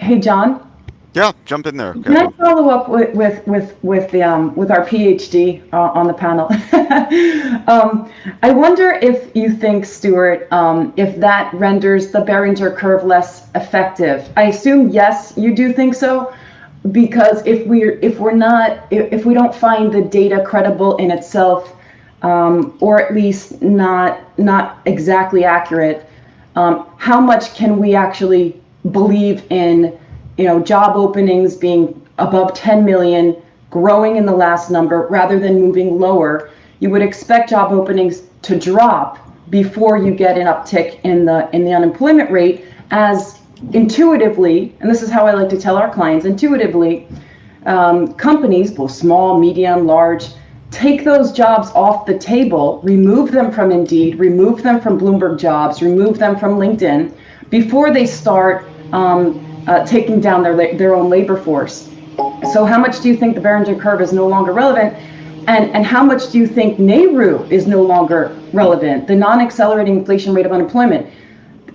Hey, John. Yeah, jump in there, Can I Kathryn. follow up with our PhD on the panel? I wonder if you think, Stuart, if that renders the Behringer curve less effective. I assume yes, you do think so, because if we don't find the data credible in itself, or at least not exactly accurate, how much can we actually believe in, job openings being above 10 million, growing in the last number rather than moving lower? You would expect job openings to drop before you get an uptick in the unemployment rate, as intuitively, and this is how I like to tell our clients, intuitively, companies, both small, medium, large, take those jobs off the table, remove them from Indeed, remove them from Bloomberg Jobs, remove them from LinkedIn before they start taking down their own labor force. So how much do you think the Behringer curve is no longer relevant? And how much do you think NAIRU is no longer relevant, the non-accelerating inflation rate of unemployment?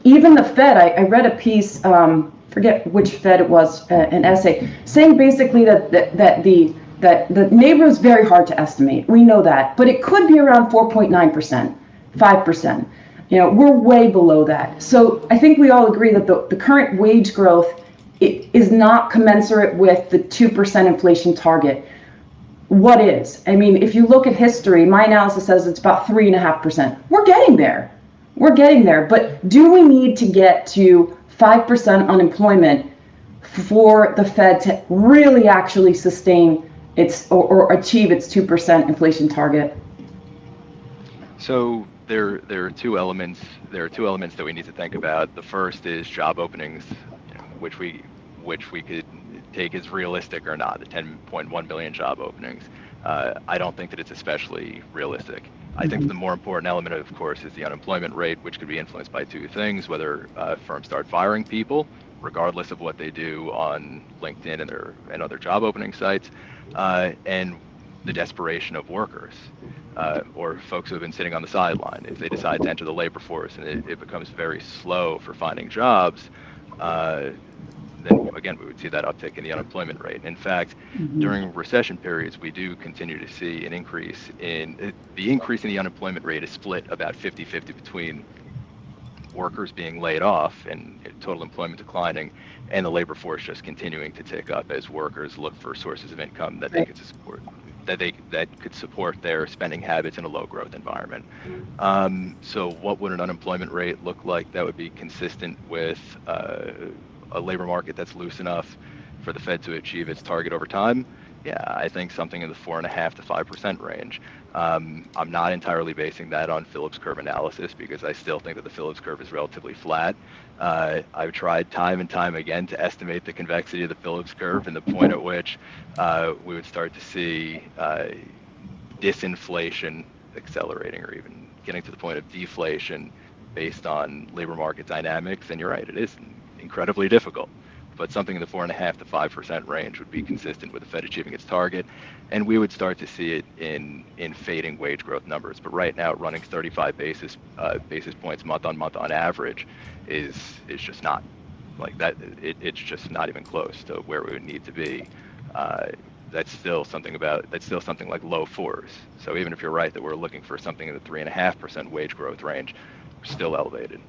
Even the Fed, I read a piece, forget which Fed it was, an essay, saying basically that the NAIRU is very hard to estimate. We know that, but it could be around 4.9%, 5%. We're way below that. So I think we all agree that the current wage growth is not commensurate with the 2% inflation target. What is? I mean, if you look at history, my analysis says it's about 3.5%. We're getting there. We're getting there. But do we need to get to 5% unemployment for the Fed to really actually sustain its or achieve its 2% inflation target? So there are two elements. There are two elements that we need to think about. The first is job openings, which we could take as realistic or not. The 10.1 million job openings. I don't think that it's especially realistic. I think the more important element, of course, is the unemployment rate, which could be influenced by two things: whether firms start firing people, regardless of what they do on LinkedIn and other job opening sites, and the desperation of workers or folks who have been sitting on the sideline. If they decide to enter the labor force and it becomes very slow for finding jobs, then again, we would see that uptick in the unemployment rate. In fact, during recession periods, we do continue to see an increase in the unemployment rate is split about 50-50 between workers being laid off and total employment declining, and the labor force just continuing to tick up as workers look for sources of income that they could support, that could support their spending habits in a low growth environment. So what would an unemployment rate look like that would be consistent with a labor market that's loose enough for the Fed to achieve its target over time? Yeah, I think something in the 4.5% to 5% range. I'm not entirely basing that on Phillips curve analysis because I still think that the Phillips curve is relatively flat. I've tried time and time again to estimate the convexity of the Phillips curve and the point at which we would start to see disinflation accelerating or even getting to the point of deflation based on labor market dynamics. And you're right, it is incredibly difficult. But something in the 4.5% to 5% range would be consistent with the Fed achieving its target, and we would start to see it in fading wage growth numbers. But right now, running 35 basis points month on month on average is just not like that. It's just not even close to where we would need to be. That's still something like low fours. So even if you're right that we're looking for something in the 3.5% wage growth range, we're still elevated.